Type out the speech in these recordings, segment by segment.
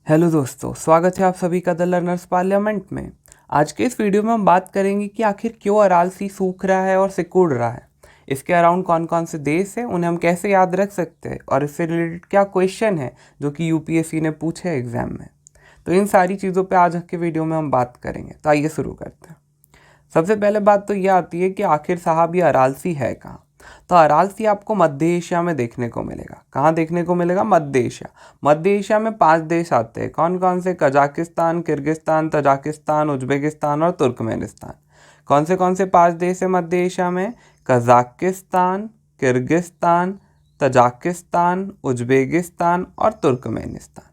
Hello दोस्तों, स्वागत है आप सभी का द लर्नर्स पार्लियामेंट में। आज के इस वीडियो में हम बात करेंगे कि आखिर क्यों अराल सी सूख रहा है और सिकुड़ रहा है। इसके अराउंड कौन कौन से देश हैं, उन्हें हम कैसे याद रख सकते हैं और इससे रिलेटेड क्या क्वेश्चन है जो कि यूपीएससी ने पूछे एग्जाम में। तो इन सारी चीज़ों पे आज के वीडियो में हम बात करेंगे। तो आइए शुरू करते हैं। सबसे पहले बात तो यह आती है कि आखिर साहब ये अराल सी है कहाँ। तो अराल सी आपको मध्य एशिया में देखने को मिलेगा। कहाँ देखने को मिलेगा? मध्य एशिया। मध्य एशिया में 5 देश आते हैं। कौन कौन से? कजाकिस्तान, किर्गिस्तान, तजाकिस्तान, उज्बेकिस्तान और तुर्कमेनिस्तान। कौन से 5 देश है मध्य एशिया में? कजाकिस्तान, किर्गिस्तान, तजाकिस्तान, उज्बेकिस्तान और तुर्कमेनिस्तान।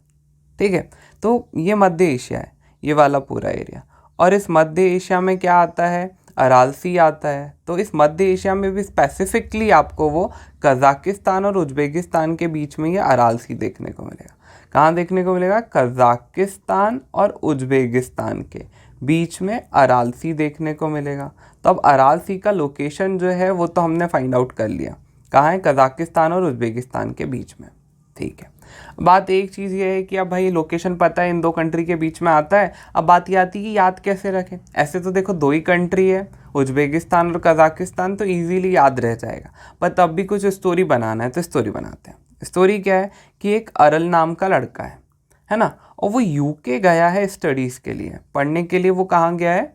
ठीक है, तो ये मध्य एशिया है, ये वाला पूरा एरिया। और इस मध्य एशिया में क्या आता है? अराल सी आता है। तो इस मध्य एशिया में भी स्पेसिफिकली आपको वो कजाकिस्तान और उज्बेकिस्तान के बीच में ये अराल सी देखने को मिलेगा। कहाँ देखने को मिलेगा? कजाकिस्तान और उज्बेकिस्तान के बीच में अराल सी देखने को मिलेगा। तो अब अराल सी का लोकेशन जो है वो तो हमने फाइंड आउट कर लिया, कहाँ है? कजाकिस्तान और उज्बेकिस्तान के बीच में। ठीक है, बात एक चीज़ ये है कि अब भाई लोकेशन पता है इन दो कंट्री के बीच में आता है। अब बात ये आती है कि याद कैसे रखें। ऐसे तो देखो दो ही कंट्री है, उज्बेकिस्तान और कजाकिस्तान, तो इजीली याद रह जाएगा। पर तब भी कुछ स्टोरी बनाना है तो स्टोरी बनाते हैं। स्टोरी क्या है कि एक अरल नाम का लड़का है ना, और वो यूके गया है स्टडीज़ के लिए, पढ़ने के लिए। वो कहाँ गया है?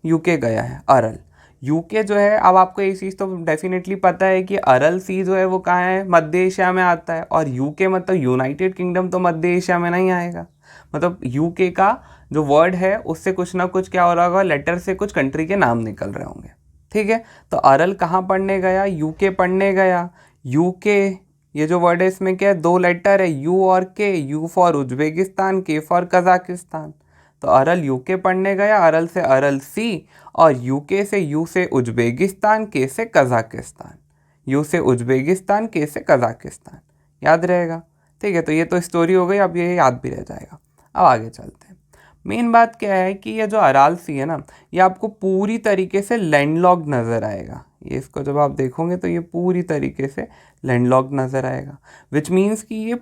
यूके गया है, अरल। यूके जो है, अब आपको एक चीज़ तो डेफिनेटली पता है कि अरल सी जो है वो कहाँ है? मध्य एशिया में आता है। और यूके मतलब यूनाइटेड किंगडम तो मध्य एशिया में नहीं आएगा। मतलब यूके का जो वर्ड है उससे कुछ ना कुछ क्या हो रहा होगा, लेटर से कुछ कंट्री के नाम निकल रहे होंगे। ठीक है, तो अरल कहाँ पढ़ने गया? यूके पढ़ने गया। यूके, ये जो वर्ड है इसमें क्या है? 2 लेटर है, यू और के। यू फॉर उज्बेकिस्तान, के फॉर कजाकिस्तान। तो अरल यूके पढ़ने गया, अरल से अरल सी, और यूके से यू से उज्बेकिस्तान, के से कजाकिस्तान। यू से उज्बेकिस्तान, के से कजाकिस्तान। याद रहेगा? ठीक है, तो ये तो स्टोरी हो गई, अब ये याद भी रह जाएगा। अब आगे चलते हैं। मेन बात क्या है कि ये जो अराल सी है ना, ये आपको पूरी तरीके से लैंडलॉक्ड नज़र आएगा। ये इसको जब आप देखोगे तो ये पूरी तरीके से लैंडलॉक्ड नज़र आएगा, विच मीन्स कि ये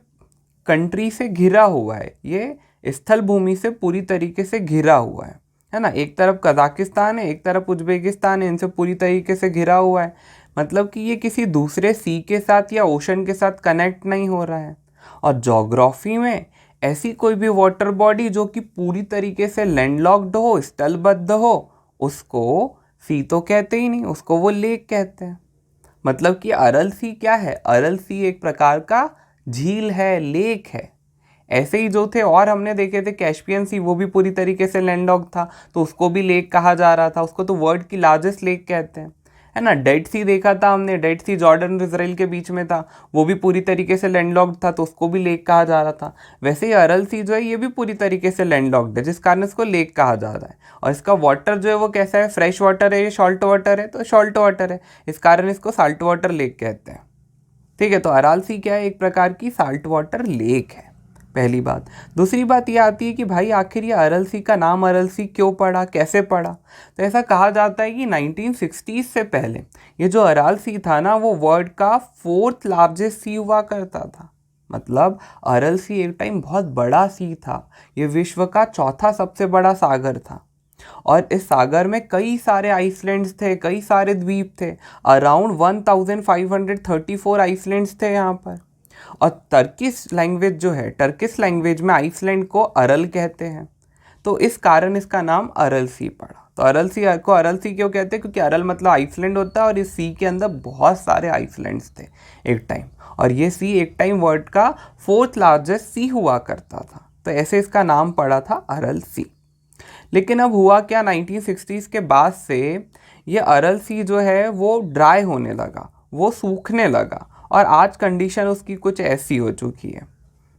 कंट्री से घिरा हुआ है। ये स्थल भूमि से पूरी तरीके से घिरा हुआ है ना। एक तरफ कजाकिस्तान है, एक तरफ उज्बेकिस्तान है, इनसे पूरी तरीके से घिरा हुआ है। मतलब कि ये किसी दूसरे सी के साथ या ओशन के साथ कनेक्ट नहीं हो रहा है। और ज्योग्राफी में ऐसी कोई भी वाटर बॉडी जो कि पूरी तरीके से लैंडलॉक्ड हो, स्थलबद्ध हो, उसको सी तो कहते ही नहीं, उसको वो लेक कहते हैं। मतलब कि अरल सी क्या है? अरल सी एक प्रकार का झील है, लेक है। ऐसे ही जो थे और हमने देखे थे कैस्पियन सी, वो भी पूरी तरीके से लैंडलॉक्ड था, तो उसको भी लेक कहा जा रहा था। उसको तो वर्ल्ड की लार्जेस्ट लेक कहते हैं, है ना। डेड सी देखा था हमने, डेड सी जॉर्डन और इसराइल के बीच में था, वो भी पूरी तरीके से लैंडलॉक्ड था, तो उसको भी लेक कहा जा रहा था। वैसे ही अरल सी जो है ये भी पूरी तरीके से लैंडलॉक्ड है, जिस कारण इसको लेक कहा जा रहा है। और इसका वाटर जो है वो कैसा है? फ्रेश वाटर है, ये सॉल्ट वाटर है? तो सॉल्ट वाटर है, इस कारण इसको साल्ट वाटर लेक कहते हैं। ठीक है, तो अराल सी क्या है? एक प्रकार की साल्ट वाटर लेक है, पहली बात। दूसरी बात यह आती है कि भाई आखिर ये अरल सी का नाम अरल सी क्यों पड़ा, कैसे पड़ा? तो ऐसा कहा जाता है कि 1960 से पहले ये जो अराल सी था ना, वो वर्ल्ड का 4th लार्जेस्ट सी हुआ करता था। मतलब अरल सी एक टाइम बहुत बड़ा सी था, ये विश्व का 4था सबसे बड़ा सागर था। और इस सागर में कई सारे आइसलैंड्स थे, कई सारे द्वीप थे। अराउंड 1534 आइसलैंड्स थे यहाँ पर। और टर्किश लैंग्वेज जो है, टर्किश लैंग्वेज में आइसलैंड को अरल कहते हैं, तो इस कारण इसका नाम अरल सी पड़ा। तो अरल सी को अरल सी क्यों कहते हैं? क्योंकि अरल मतलब आइसलैंड होता है, और इस सी के अंदर बहुत सारे आइसलैंड्स थे एक टाइम। और ये सी एक टाइम वर्ल्ड का 4th लार्जेस्ट सी हुआ करता था, तो ऐसे इसका नाम पड़ा था अरल सी। लेकिन अब हुआ क्या, 1960s के बाद से ये अरल सी जो है वो ड्राई होने लगा, वो सूखने लगा। और आज कंडीशन उसकी कुछ ऐसी हो चुकी है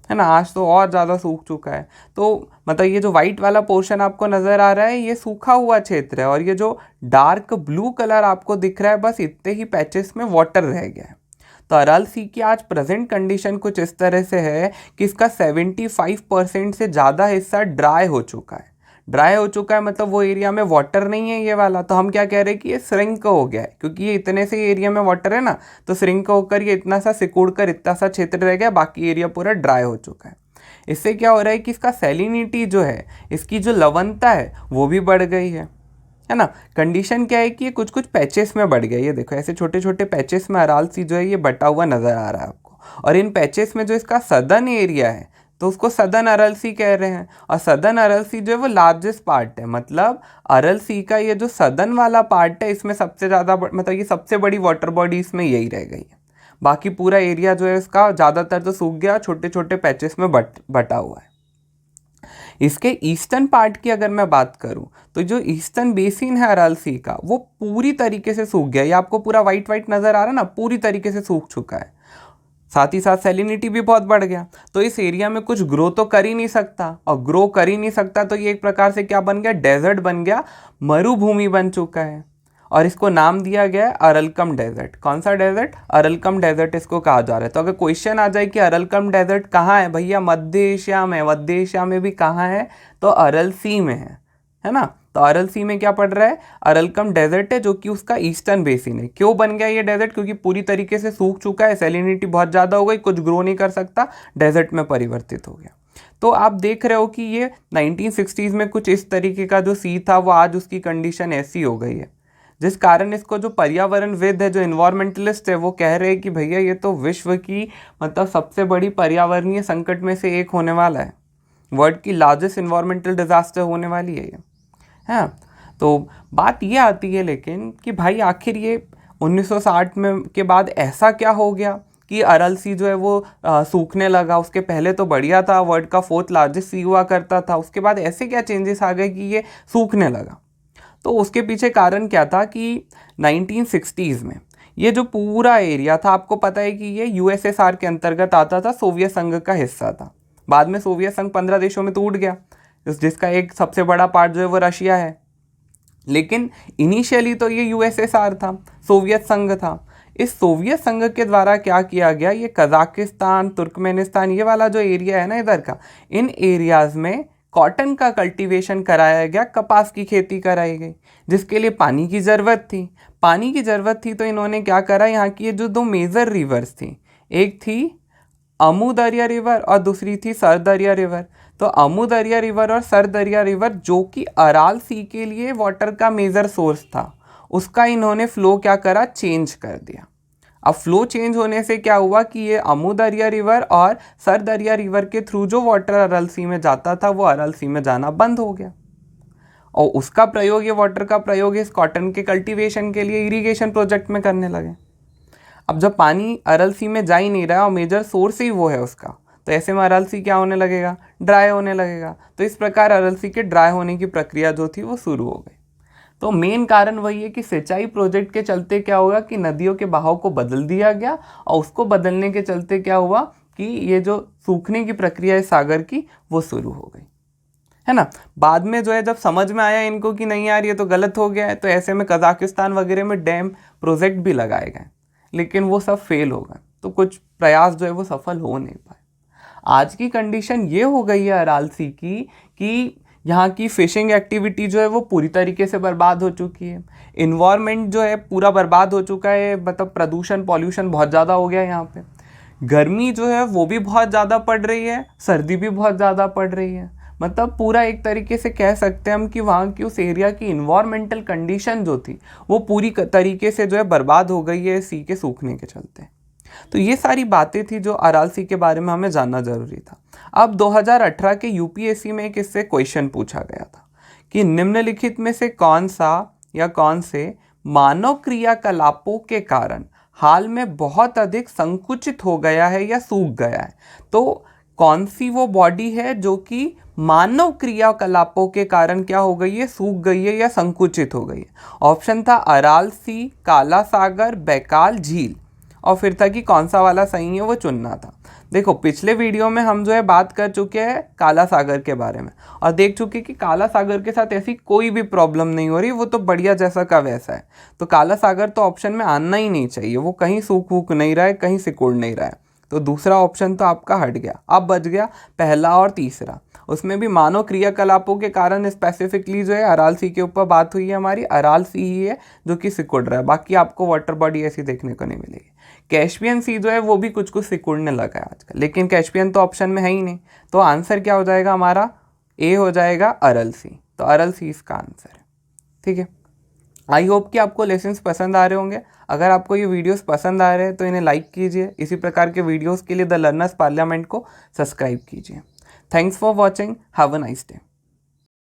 ना। आज तो और ज़्यादा सूख चुका है। तो मतलब ये जो वाइट वाला पोर्शन आपको नज़र आ रहा है, ये सूखा हुआ क्षेत्र है, और ये जो डार्क ब्लू कलर आपको दिख रहा है, बस इतने ही पैचेस में वाटर रह गया है। तो अराल सी की आज प्रेजेंट कंडीशन कुछ इस तरह से है कि इसका 75% से ज़्यादा हिस्सा ड्राई हो चुका है। ड्राई हो चुका है मतलब वो एरिया में वाटर नहीं है ये वाला। तो हम क्या कह रहे हैं कि ये श्रिंक हो गया है, क्योंकि ये इतने से एरिया में वाटर है ना, तो श्रिंक होकर ये इतना सा सिकुड़ कर इतना सा क्षेत्र रह गया, बाकी एरिया पूरा ड्राई हो चुका है। इससे क्या हो रहा है कि इसका सैलिनिटी जो है, इसकी जो लवणता है वो भी बढ़ गई है ना। कंडीशन क्या है कि ये कुछ कुछ पैचेस में बढ़ गया। ये देखो ऐसे छोटे छोटे पैचेस में अराल सी जो है ये बटा हुआ नज़र आ रहा है आपको, और इन पैचेस में जो इसका सदर्न एरिया है तो उसको सदर्न अरल सी कह रहे हैं, और सदर्न अरल सी जो है वो लार्जेस्ट पार्ट है। मतलब अरल सी का ये जो सदर्न वाला पार्ट है इसमें सबसे ज़्यादा मतलब ये सबसे बड़ी वाटर बॉडी इसमें यही रह गई है। बाकी पूरा एरिया जो है इसका ज़्यादातर तो सूख गया, छोटे छोटे पैचेस में बटा हुआ है। इसके ईस्टर्न पार्ट की अगर मैं बात करूं तो जो ईस्टर्न बेसिन है अराल सी का वो पूरी तरीके से सूख गया। ये आपको पूरा वाइट वाइट नज़र आ रहा है ना, पूरी तरीके से सूख चुका है। साथ ही साथ सैलिनिटी भी बहुत बढ़ गया, तो इस एरिया में कुछ ग्रो तो कर ही नहीं सकता, और ग्रो कर ही नहीं सकता तो ये एक प्रकार से क्या बन गया, डेजर्ट बन गया, मरुभूमि बन चुका है। और इसको नाम दिया गया है अरलकम डेजर्ट। कौन सा डेजर्ट? अरलकम डेजर्ट इसको कहा जा रहा है। तो अगर क्वेश्चन आ जाए कि अरलकम डेजर्ट कहाँ है, भैया मध्य एशिया में। मध्य एशिया में भी कहाँ है? तो अरल सी में है ना। तो अरल सी में क्या पड़ रहा है? अरलकम डेजर्ट है, जो कि उसका ईस्टर्न बेसिन है। क्यों बन गया ये डेजर्ट? क्योंकि पूरी तरीके से सूख चुका है, सैलिनिटी बहुत ज़्यादा हो गई, कुछ ग्रो नहीं कर सकता, डेजर्ट में परिवर्तित हो गया। तो आप देख रहे हो कि ये 1960s में कुछ इस तरीके का जो सी था वो आज उसकी कंडीशन ऐसी हो गई है, जिस कारण इसको जो पर्यावरणविद है, जो इन्वायरमेंटलिस्ट है, वो कह रहे हैं कि भैया ये तो विश्व की मतलब सबसे बड़ी पर्यावरणीय संकट में से एक होने वाला है। वर्ल्ड की लार्जेस्ट इन्वायरमेंटल डिजास्टर होने वाली है ये। हाँ, तो बात ये आती है लेकिन कि भाई आखिर ये 1960 में के बाद ऐसा क्या हो गया कि अरल सी जो है वो सूखने लगा। उसके पहले तो बढ़िया था, वर्ल्ड का 4th लार्जेस्ट सी हुआ करता था। उसके बाद ऐसे क्या चेंजेस आ गए कि ये सूखने लगा? तो उसके पीछे कारण क्या था कि 1960s में ये जो पूरा एरिया था, आपको पता है कि ये यूएसएसआर के अंतर्गत आता था, सोवियत संघ का हिस्सा था। बाद में सोवियत संघ 15 देशों में टूट गया, जिसका एक सबसे बड़ा पार्ट जो है वो रशिया है। लेकिन इनिशियली तो ये यूएसएसआर था, सोवियत संघ था। इस सोवियत संघ के द्वारा क्या किया गया, ये कजाकिस्तान, तुर्कमेनिस्तान, ये वाला जो एरिया है ना इधर का, इन एरियाज में कॉटन का कल्टीवेशन कराया गया, कपास की खेती कराई गई, जिसके लिए पानी की ज़रूरत थी। पानी की ज़रूरत थी तो इन्होंने क्या करा, यहाँ की ये जो दो मेजर रिवर्स थी, एक थी अमू दरिया रिवर और दूसरी थी सर दरिया रिवर। तो अमू दरिया रिवर और सर दरिया रिवर, जो कि अराल सी के लिए वाटर का मेजर सोर्स था, उसका इन्होंने फ्लो क्या करा, चेंज कर दिया। अब फ्लो चेंज होने से क्या हुआ कि ये अमू दरिया रिवर और सर दरिया रिवर के थ्रू जो वाटर अरल सी में जाता था वो अरल सी में जाना बंद हो गया, और उसका प्रयोग, ये वाटर का प्रयोग इस कॉटन के कल्टीवेशन के लिए इरिगेशन प्रोजेक्ट में करने लगे। अब जब पानी अरल सी में जा ही नहीं रहा और मेजर सोर्स ही वो है उसका, तो ऐसे में अरल सी क्या होने लगेगा, ड्राई होने लगेगा। तो इस प्रकार अरल सी के ड्राई होने की प्रक्रिया जो थी वो शुरू हो गई। तो मेन कारण वही है कि सिंचाई प्रोजेक्ट के चलते क्या होगा कि नदियों के बहाव को बदल दिया गया, और उसको बदलने के चलते क्या हुआ कि ये जो सूखने की प्रक्रिया है सागर की वो शुरू हो गई, है ना। बाद में जो है जब समझ में आया इनको कि नहीं यार ये तो गलत हो गया है, तो ऐसे में कजाकिस्तान वगैरह में डैम प्रोजेक्ट भी लगाए गए, लेकिन वो सब फेल हो गए। तो कुछ प्रयास जो है वो सफल हो नहीं पाए। आज की कंडीशन ये हो गई है अराल सी की कि यहाँ की फिशिंग एक्टिविटी जो है वो पूरी तरीके से बर्बाद हो चुकी है। इन्वायरमेंट जो है पूरा बर्बाद हो चुका है, मतलब प्रदूषण, पॉल्यूशन बहुत ज़्यादा हो गया है यहाँ पे। गर्मी जो है वो भी बहुत ज़्यादा पड़ रही है, सर्दी भी बहुत ज़्यादा पड़ रही है। मतलब पूरा एक तरीके से कह सकते हैं हम कि वहाँ की उस एरिया की इन्वायरमेंटल कंडीशन जो थी वो पूरी तरीके से जो है बर्बाद हो गई है सी के सूखने के चलते। तो ये सारी बातें थी जो अराल सी के बारे में हमें जानना जरूरी था। अब 2018 के यूपीएससी में एक इससे क्वेश्चन पूछा गया था कि निम्नलिखित में से कौन सा या कौन से मानव क्रियाकलापों के कारण हाल में बहुत अधिक संकुचित हो गया है या सूख गया है। तो कौन सी वो बॉडी है जो कि मानव क्रियाकलापों के कारण क्या हो गई है, सूख गई है या संकुचित हो गई है। ऑप्शन था अराल सी, काला सागर, बैकाल झील, और फिर था कि कौन सा वाला सही है वो चुनना था। देखो पिछले वीडियो में हम जो है बात कर चुके हैं काला सागर के बारे में, और देख चुके कि काला सागर के साथ ऐसी कोई भी प्रॉब्लम नहीं हो रही, वो तो बढ़िया जैसा का वैसा है। तो काला सागर तो ऑप्शन में आना ही नहीं चाहिए, वो कहीं सूख वूख नहीं रहा है, कहीं सिकुड़ नहीं रहा है। तो दूसरा ऑप्शन तो आपका हट गया। अब बच गया पहला और तीसरा, उसमें भी मानव क्रियाकलापों के कारण स्पेसिफिकली जो है अराल सी के ऊपर बात हुई है हमारी, अराल सी ही है जो कि सिकुड़ रहा है, बाकी आपको वाटर बॉडी ऐसी देखने को नहीं मिलेगी। कैस्पियन सी जो है वो भी कुछ कुछ सिकुड़ने लगा है आजकल, लेकिन कैस्पियन तो ऑप्शन में है ही नहीं, तो आंसर क्या हो जाएगा हमारा, ए हो जाएगा अरल सी। तो अरल सी इसका आंसर है। ठीक है, आई होप कि आपको लेसन्स पसंद आ रहे होंगे। अगर आपको ये वीडियोस पसंद आ रहे हैं तो इन्हें लाइक कीजिए। इसी प्रकार के वीडियोस के लिए द लर्नर्स पार्लियामेंट को सब्सक्राइब कीजिए। Thanks for watching, have a nice day.